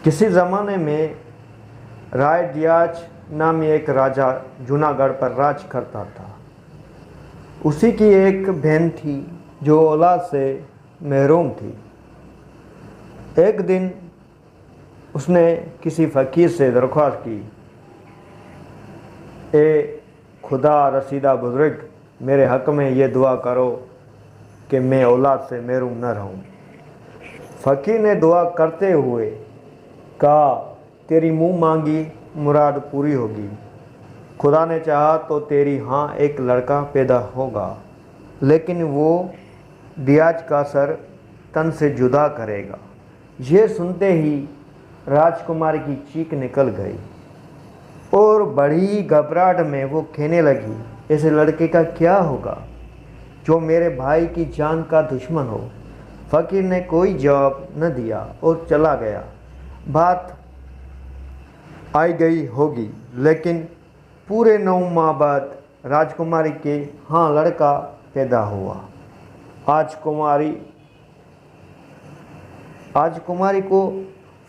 किसी ज़माने में राय डियाज नामी एक राजा जूनागढ़ पर राज करता था। उसी की एक बहन थी जो औलाद से महरूम थी। एक दिन उसने किसी फ़कीर से दरख्वास्त की, ए खुदा रसीदा बुज़ुर्ग, मेरे हक़ में ये दुआ करो कि मैं औलाद से महरूम न रहूं। फ़कीर ने दुआ करते हुए कहा, तेरी मुँह मांगी मुराद पूरी होगी। खुदा ने चाहा तो तेरी हाँ एक लड़का पैदा होगा, लेकिन वो डियाज का सर तन से जुदा करेगा। ये सुनते ही राजकुमारी की चीख निकल गई और बड़ी घबराहट में वो कहने लगी, ऐसे लड़के का क्या होगा जो मेरे भाई की जान का दुश्मन हो। फ़कीर ने कोई जवाब न दिया और चला गया। बात आई गई होगी, लेकिन पूरे 9 माह बाद राजकुमारी के हाँ लड़का पैदा हुआ। आज कुमारी को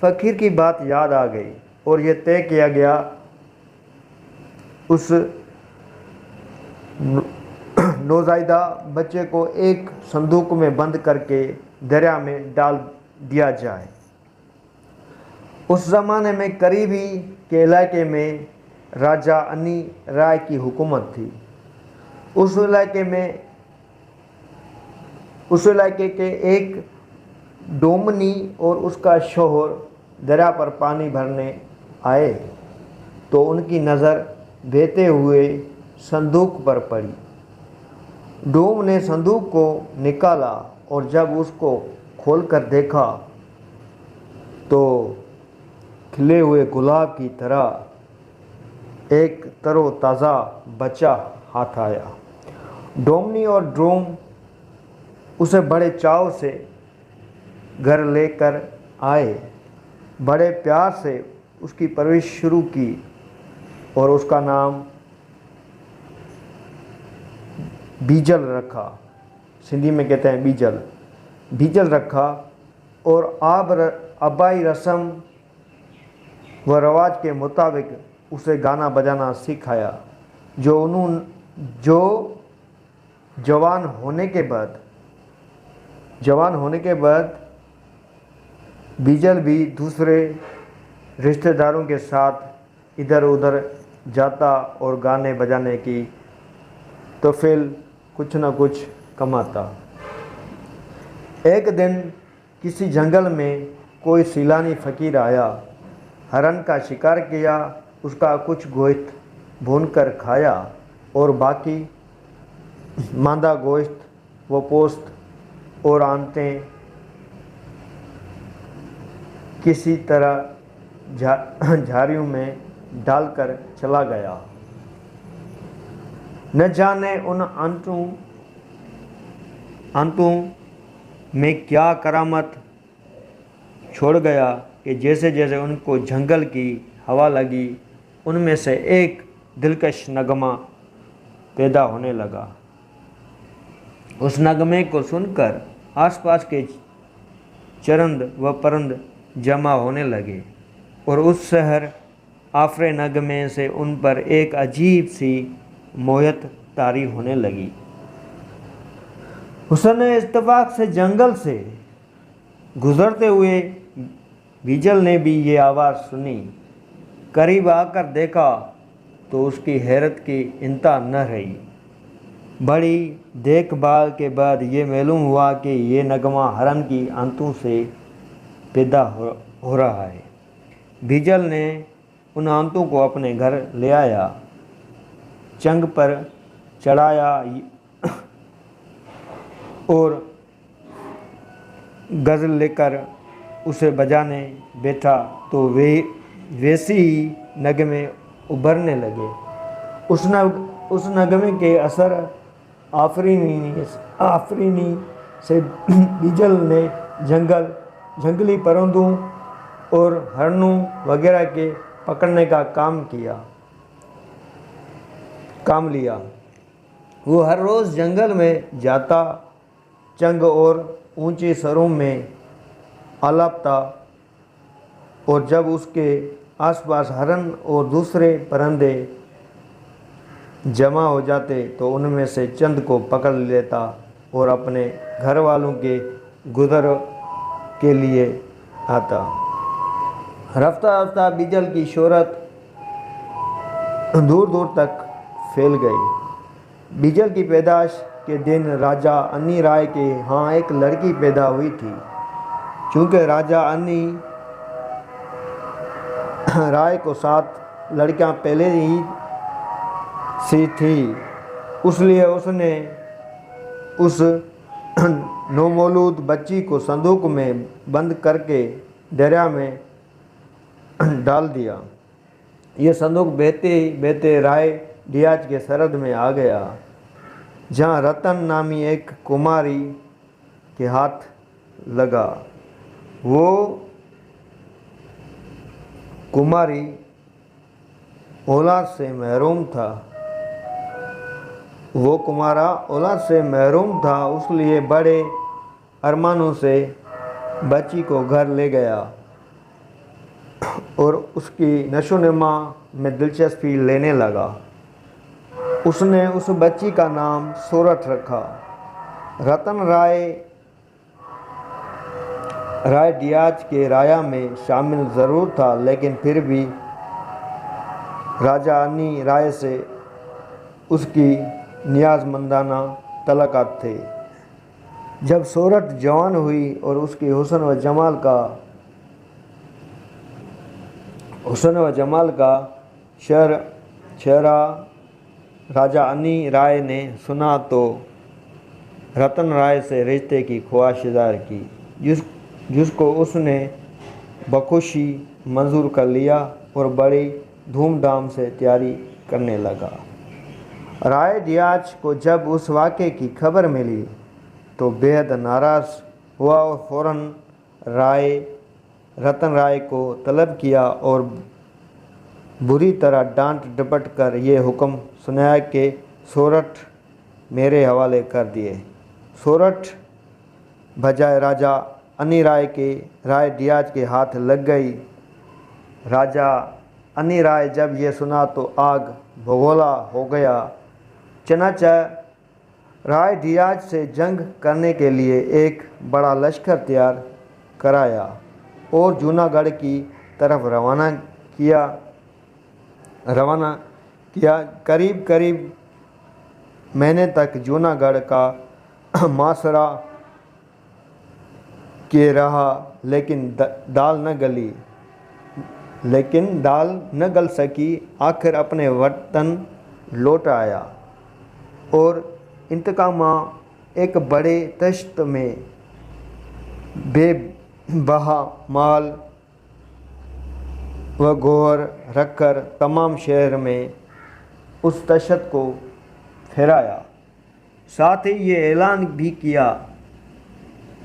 फ़कीर की बात याद आ गई और ये तय किया गया उस नौज़ायदा बच्चे को एक संदूक में बंद करके दरिया में डाल दिया जाए। उस ज़माने में करीबी के इलाके में राजा अनी राय की हुकूमत थी। उस इलाके के एक डोमनी और उसका शोहर दरिया पर पानी भरने आए तो उनकी नज़र बहते हुए संदूक पर पड़ी। डोम ने संदूक को निकाला और जब उसको खोलकर देखा तो खिले हुए गुलाब की तरह एक तरोताज़ा बच्चा हाथ आया। डोमनी और ड्रोम उसे बड़े चाव से घर लेकर आए, बड़े प्यार से उसकी परवरिश शुरू की और उसका नाम बीजल रखा। सिंधी में कहते हैं बीजल रखा और आबाई रस्म व रवाज के मुताबिक उसे गाना बजाना सिखाया। जो जवान होने के बाद बीजल भी दूसरे रिश्तेदारों के साथ इधर उधर जाता और गाने बजाने की तोफील कुछ न कुछ कमाता। एक दिन किसी जंगल में कोई सैलानी फ़कीर आया, हरन का शिकार किया, उसका कुछ गोश्त भूनकर खाया और बाकी मांदा गोश्त व पोस्त और आंतें किसी तरह झाड़ियों में डालकर चला गया। न जाने उन आंतों में क्या करामत छोड़ गया कि जैसे जैसे उनको जंगल की हवा लगी, उनमें से एक दिलकश नगमा पैदा होने लगा। उस नगमे को सुनकर आसपास के चरंद व परंद जमा होने लगे और उस शहर आफरे नगमे से उन पर एक अजीब सी मोहत तारी होने लगी। उसने इत्तेफाक से जंगल से गुजरते हुए बीजल ने भी ये आवाज़ सुनी। करीब आकर देखा तो उसकी हैरत की इंतहा न रही। बड़ी देखभाल के बाद ये मालूम हुआ कि ये नगमा हरन की आंतों से पैदा हो रहा है। बीजल ने उन आंतों को अपने घर ले आया, चंग पर चढ़ाया और गज़ल लेकर उसे बजाने बैठा तो वैसे ही नगमे उभरने लगे। उस नगमे के असर आफरीनी से बीजल ने जंगली परिंदों और हरणों वगैरह के पकड़ने का काम लिया। वो हर रोज़ जंगल में जाता, चंग और ऊंचे सरों में आलापता और जब उसके आसपास हरन और दूसरे परिंदे जमा हो जाते तो उनमें से चंद को पकड़ लेता और अपने घर वालों के गुजर के लिए आता। रफ्ता रफ्ता बिजल की शोहरत दूर दूर तक फैल गई। बिजल की पैदाश के दिन राजा अन्नी राय के यहाँ एक लड़की पैदा हुई थी। क्योंकि राजा अन्नी राय को 7 लड़कियां पहले ही सी थी, इसलिए उसने उस नौमौलूद बच्ची को संदूक में बंद करके दरिया में डाल दिया। ये संदूक बहते ही बहते राय डियाज के सरहद में आ गया, जहाँ रतन नामी एक कुमारी के हाथ लगा। वो कुमारी औलाद से महरूम था। वो कुमारा औलाद से महरूम था, इसलिए बड़े अरमानों से बच्ची को घर ले गया और उसकी नशोनुमा में दिलचस्पी लेने लगा। उसने उस बच्ची का नाम सोरठ रखा। रतन राय डियाज के राया में शामिल ज़रूर था, लेकिन फिर भी राजा अन्नी राय से उसकी नियाज़मंदाना तलक़ात थे। जब सोरठ जवान हुई और उसके हुस्न व जमाल का चेहरा राजा अन्नी राय ने सुना तो रतन राय से रिश्ते की ख्वाहिश ज़ाहिर की, जिसको उसने बखुशी मंजूर कर लिया और बड़ी धूमधाम से तैयारी करने लगा। राय डियाज को जब उस वाक़े की खबर मिली तो बेहद नाराज़ हुआ और फ़ौरन रतन राय को तलब किया और बुरी तरह डांट डपट कर ये हुक्म सुनाया कि सोरठ मेरे हवाले कर दिए। सोरठ बजाय राजा अन्नी राय के राय डियाज के हाथ लग गई। राजा अन्नी राय जब ये सुना तो आग भगोला हो गया। चनाचा राय डियाज से जंग करने के लिए एक बड़ा लश्कर तैयार कराया और जूनागढ़ की तरफ रवाना किया। करीब करीब महीने तक जूनागढ़ का मासरा के रहा, लेकिन दाल न गल सकी। आखिर अपने वतन लौट आया और इंतकामा एक बड़े तश्त में बेबहा माल व गोहर रखकर तमाम शहर में उस तश्त को फहराया। साथ ही ये ऐलान भी किया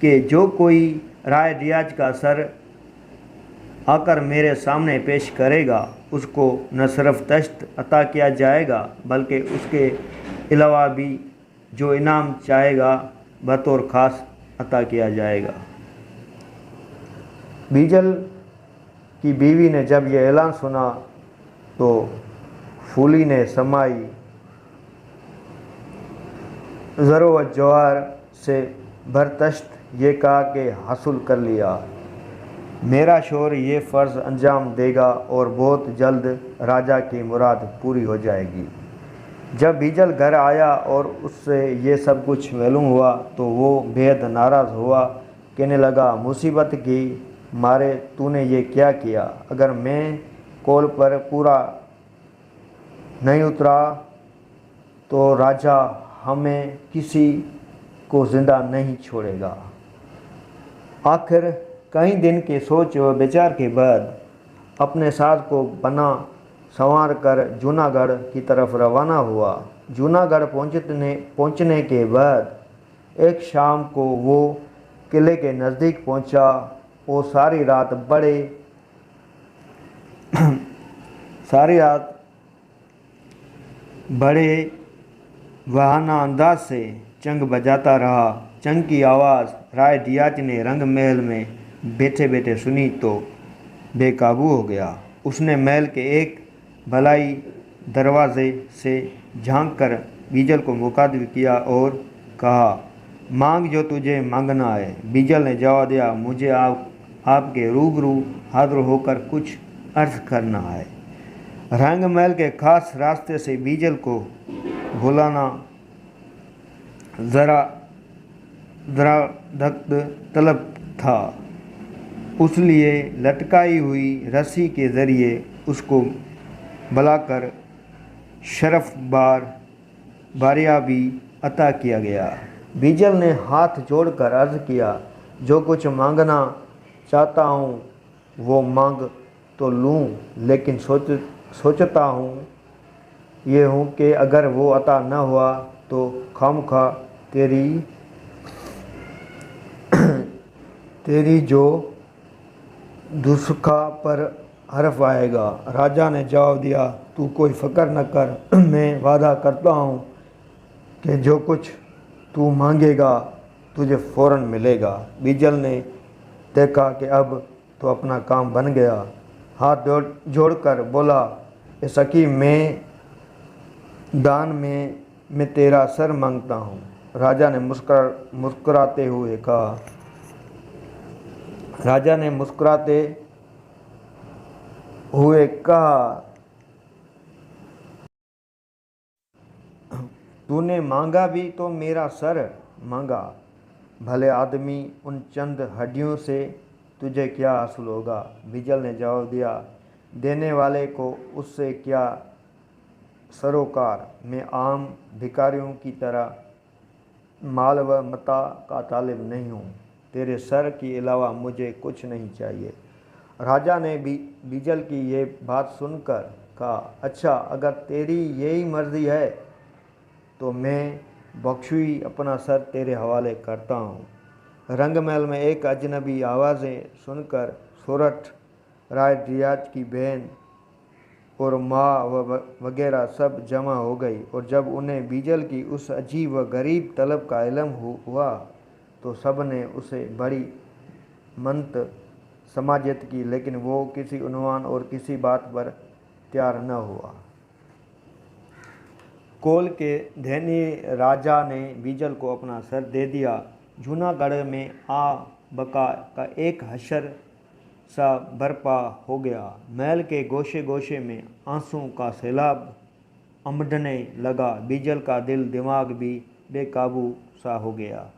कि जो कोई राय डियाज का सर आकर मेरे सामने पेश करेगा उसको न सिर्फ तश्त अता किया जाएगा बल्कि उसके अलावा भी जो इनाम चाहेगा बतौर ख़ास अता किया जाएगा। बिजल की बीवी ने जब यह ऐलान सुना तो फूली ने समाई ज़रो व जवाहर से भरतश्त ये कहा कि हासिल कर लिया। मेरा शोहर ये फ़र्ज़ अंजाम देगा और बहुत जल्द राजा की मुराद पूरी हो जाएगी। जब बिजल घर आया और उससे ये सब कुछ मालूम हुआ तो वो बेहद नाराज़ हुआ। कहने लगा, मुसीबत की मारे तूने ये क्या किया? अगर मैं कौल पर पूरा नहीं उतरा तो राजा हमें किसी को ज़िंदा नहीं छोड़ेगा। आखिर कई दिन के सोच व विचार के बाद अपने साथ को बना संवार कर जूनागढ़ की तरफ रवाना हुआ। जूनागढ़ पहुंचने के बाद एक शाम को वो किले के नज़दीक पहुंचा और सारी रात बड़े वहाना अंदाज से चंग बजाता रहा। चंग की आवाज़ राय डियाज ने रंग महल में बैठे बैठे सुनी तो बेकाबू हो गया। उसने महल के एक भलाई दरवाजे से झांक कर बीजल को मुखातिब किया और कहा, मांग जो तुझे मांगना है। बीजल ने जवाब दिया, मुझे आपके रूबरू हाजिर होकर कुछ अर्ज करना है। रंग महल के खास रास्ते से बीजल को बुलाना जरा धक तलब था। उसलिए लटकाई हुई रस्सी के जरिए उसको बुलाकर शरफ बारिया भी अता किया गया। बीजल ने हाथ जोड़कर अर्ज किया, जो कुछ मांगना चाहता हूँ वो मांग तो लूँ, लेकिन सोचता हूँ ये हूँ कि अगर वो अता न हुआ तो खामखा तेरी जो दुस्खा पर हर्फ आएगा। राजा ने जवाब दिया, तू कोई फ़िक्र न कर, मैं वादा करता हूँ कि जो कुछ तू मांगेगा तुझे फ़ौरन मिलेगा। बीजल ने देखा कि अब तो अपना काम बन गया। हाथ जोड़कर बोला, ए सखी, मैं दान में मैं तेरा सर मांगता हूँ। राजा ने मुस्कुराते हुए कहा, तूने मांगा भी तो मेरा सर मांगा। भले आदमी, उन चंद हड्डियों से तुझे क्या हासिल होगा। बीजल ने जवाब दिया, देने वाले को उससे क्या सरोकार। मैं आम भिखारियों की तरह माल व मता का तालिब नहीं हूँ। तेरे सर के अलावा मुझे कुछ नहीं चाहिए। राजा ने भी बीजल की ये बात सुनकर कहा, अच्छा, अगर तेरी यही मर्जी है तो मैं बख्शुई अपना सर तेरे हवाले करता हूँ। रंगमहल में एक अजनबी आवाज़ें सुनकर सूरठ राय रियाज की बहन और माँ वगैरह सब जमा हो गई, और जब उन्हें बीजल की उस अजीब व गरीब तलब का इल्म हुआ तो सब ने उसे बड़ी मंत समाजत की, लेकिन वो किसी उन्वान और किसी बात पर तैयार न हुआ। कोल के धनी राजा ने बीजल को अपना सर दे दिया। जूनागढ़ में आ बका का एक हशर सा बरपा हो गया। महल के गोशे गोशे में आंसुओं का सैलाब उमड़ने लगा। बीजल का दिल दिमाग भी बेकाबू सा हो गया।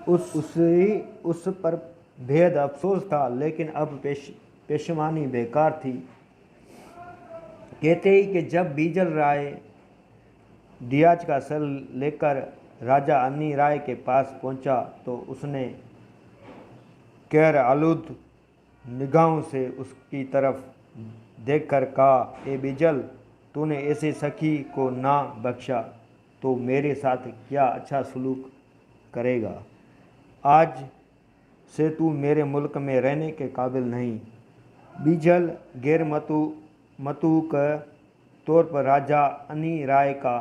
उस पर बेहद अफसोस था, लेकिन अब पेशवानी बेकार थी। कहते ही कि जब बीजल राय डियाज का सर लेकर राजा अन्नी राय के पास पहुंचा तो उसने कहर आलूद निगाहों से उसकी तरफ देखकर कहा, ए बीजल, तूने ऐसे सखी को ना बख्शा तो मेरे साथ क्या अच्छा सलूक करेगा। आज से तू मेरे मुल्क में रहने के काबिल नहीं। बीजल गैर मतूक तौर पर राजा अन्नी राय का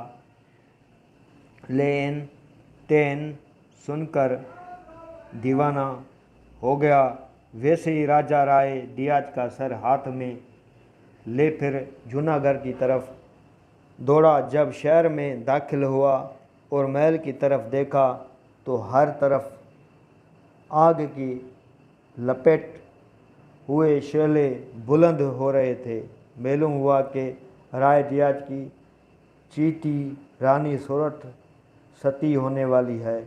लेन तेन सुनकर दीवाना हो गया। वैसे ही राजा राय डियाज का सर हाथ में ले फिर जूनागढ़ की तरफ दौड़ा। जब शहर में दाखिल हुआ और महल की तरफ देखा तो हर तरफ आग की लपेट हुए शोले बुलंद हो रहे थे। मालूम हुआ कि राय डियाज की चीटी रानी सूरठ सती होने वाली है।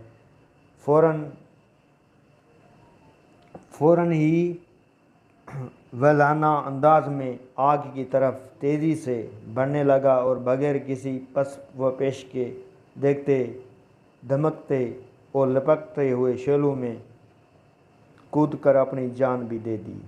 फौरन ही वलाना अंदाज में आग की तरफ तेज़ी से बढ़ने लगा और बगैर किसी पस व पेश के देखते धमकते और लपकते हुए शोलों में कूदकर अपनी जान भी दे दी।